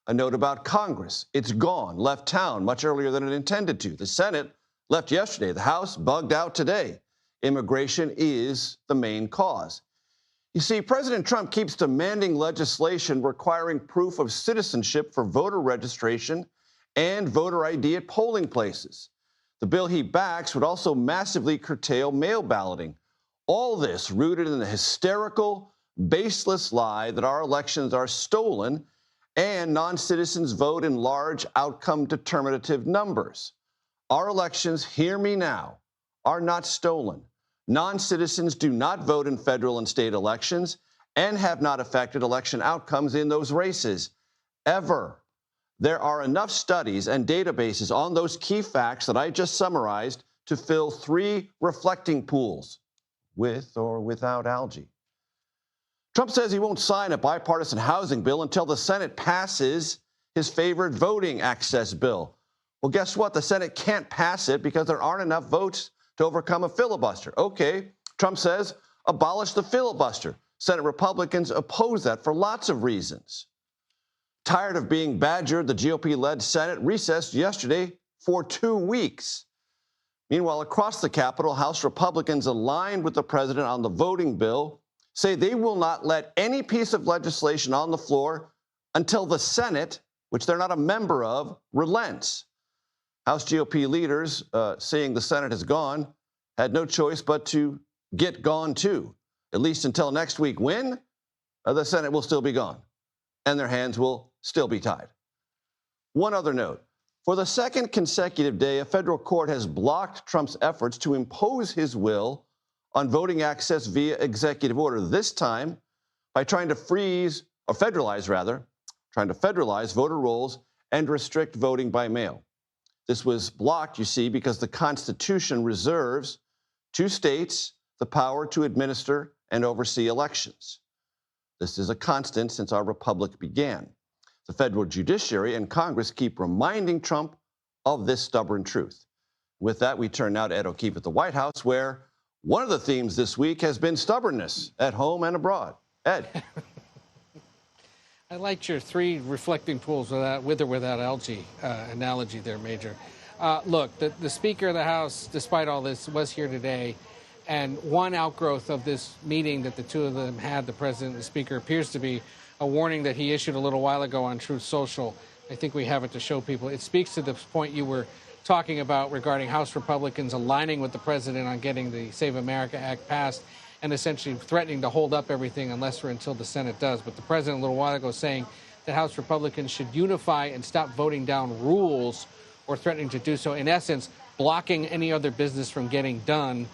A note about Congress. It's gone, left town much earlier than it intended to. The Senate left yesterday. The House bugged out today. Immigration is the main cause. You see, President Trump keeps demanding legislation requiring proof of citizenship for voter registration and voter ID at polling places. The bill he backs would also massively curtail mail balloting. All this rooted in the hysterical, baseless lie that our elections are stolen and non-citizens vote in large outcome determinative numbers. Our elections, hear me now, are not stolen. Non-citizens do not vote in federal and state elections and have not affected election outcomes in those races, ever. There are enough studies and databases on those key facts that I just summarized to fill 3 reflecting pools, with or without algae. Trump says he won't sign a bipartisan housing bill until the Senate passes his favorite voting access bill. Well, guess what? The Senate can't pass it because there aren't enough votes to overcome a filibuster. Okay, Trump says abolish the filibuster. Senate Republicans oppose that for lots of reasons. Tired of being badgered, the GOP-led Senate recessed yesterday for 2 weeks. Meanwhile, across the Capitol, House Republicans aligned with the president on the voting bill say they will not let any piece of legislation on the floor until the Senate, which they're not a member of, relents. House GOP leaders, seeing the Senate has gone, had no choice but to get gone too, at least until next week when the Senate will still be gone and their hands will still be tied. One other note. For the second consecutive day, a federal court has blocked Trump's efforts to impose his will on voting access via executive order, this time by trying to federalize voter rolls and restrict voting by mail. This was blocked, you see, because the Constitution reserves to states the power to administer and oversee elections. This is a constant since our republic began. The federal judiciary and Congress keep reminding Trump of this stubborn truth. With that, we turn now to Ed O'Keefe at the White House, where one of the themes this week has been stubbornness at home and abroad. Ed. I liked your 3 reflecting pools with or without algae analogy there, Major. Look, the Speaker of the House, despite all this, was here today. And one outgrowth of this meeting that the two of them had, the President and the Speaker, appears to be a warning that he issued a little while ago on Truth Social. I think we have it to show people. It speaks to the point you were talking about regarding House Republicans aligning with the President on getting the Save America Act passed and essentially threatening to hold up everything unless or until the Senate does. But the President a little while ago saying that House Republicans should unify and stop voting down rules or threatening to do so. In essence, blocking any other business from getting done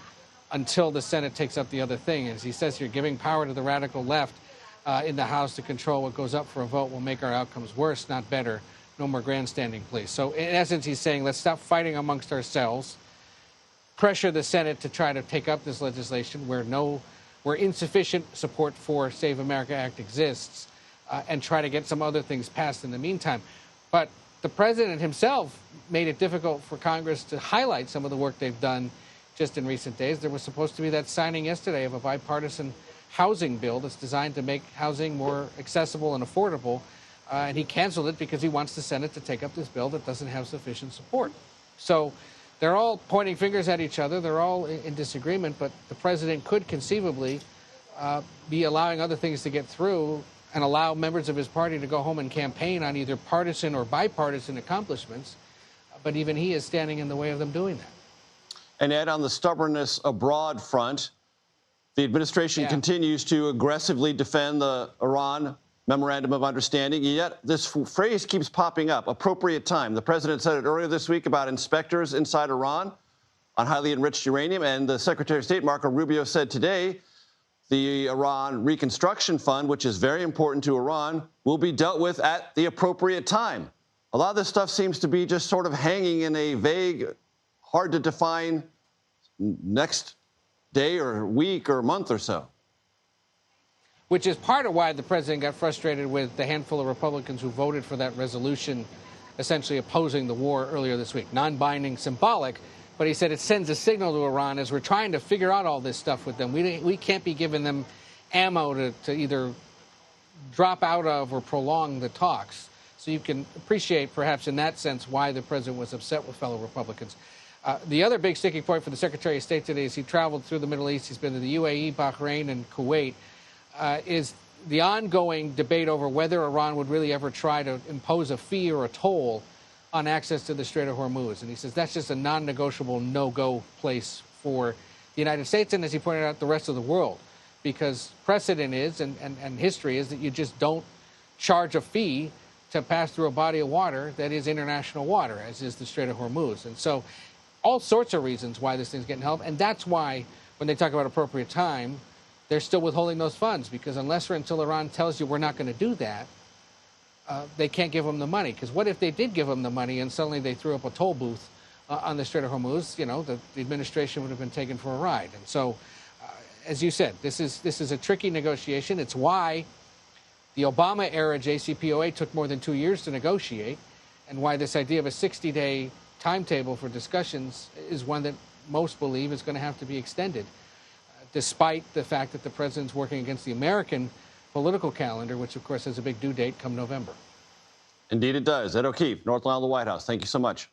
until the Senate takes up the other thing. As he says here, giving power to the radical left in the House to control what goes up for a vote will make our outcomes worse, not better. No more grandstanding, please. So in essence, he's saying, let's stop fighting amongst ourselves, pressure the Senate to try to take up this legislation where insufficient support for Save America Act exists, and try to get some other things passed in the meantime. But the President himself made it difficult for Congress to highlight some of the work they've done just in recent days. There was supposed to be that signing yesterday of a bipartisan housing bill that's designed to make housing more accessible and affordable, and he canceled it because he wants the Senate to take up this bill that doesn't have sufficient support. So they're all pointing fingers at each other. They're all in disagreement, but the President could conceivably be allowing other things to get through and allow members of his party to go home and campaign on either partisan or bipartisan accomplishments, but even he is standing in the way of them doing that. And Ed, on the stubbornness abroad front, the administration continues to aggressively defend the Iran Memorandum of Understanding, yet this phrase keeps popping up, appropriate time. The president said it earlier this week about inspectors inside Iran on highly enriched uranium, and the Secretary of State, Marco Rubio, said today the Iran Reconstruction Fund, which is very important to Iran, will be dealt with at the appropriate time. A lot of this stuff seems to be just sort of hanging in a vague, hard to define next day or week or month or so. Which is part of why the president got frustrated with the handful of Republicans who voted for that resolution essentially opposing the war earlier this week. Non-binding, symbolic, but he said it sends a signal to Iran as we're trying to figure out all this stuff with them. We can't be giving them ammo to either drop out of or prolong the talks. So you can appreciate, perhaps in that sense, why the president was upset with fellow Republicans. The other big sticking point for the Secretary of State today, as he traveled through the Middle East, he's been to the UAE, Bahrain, and Kuwait, is the ongoing debate over whether Iran would really ever try to impose a fee or a toll on access to the Strait of Hormuz. And he says that's just a non-negotiable no-go place for the United States and, as he pointed out, the rest of the world, because precedent is and history is that you just don't charge a fee to pass through a body of water that is international water, as is the Strait of Hormuz. And so all sorts of reasons why this thing's getting held. And that's why when they talk about appropriate time, they're still withholding those funds, because unless or until Iran tells you we're not going to do that, they can't give them the money. Because what if they did give them the money and suddenly they threw up a toll booth on the Strait of Hormuz? You know, the administration would have been taken for a ride. And so, as you said, this is a tricky negotiation. It's why the Obama-era JCPOA took more than 2 years to negotiate, and why this idea of a 60-day timetable for discussions is one that most believe is going to have to be extended, despite the fact that the president's working against the American political calendar, which, of course, has a big due date come November. Indeed it does. Ed O'Keefe, North Line of the White House, thank you so much.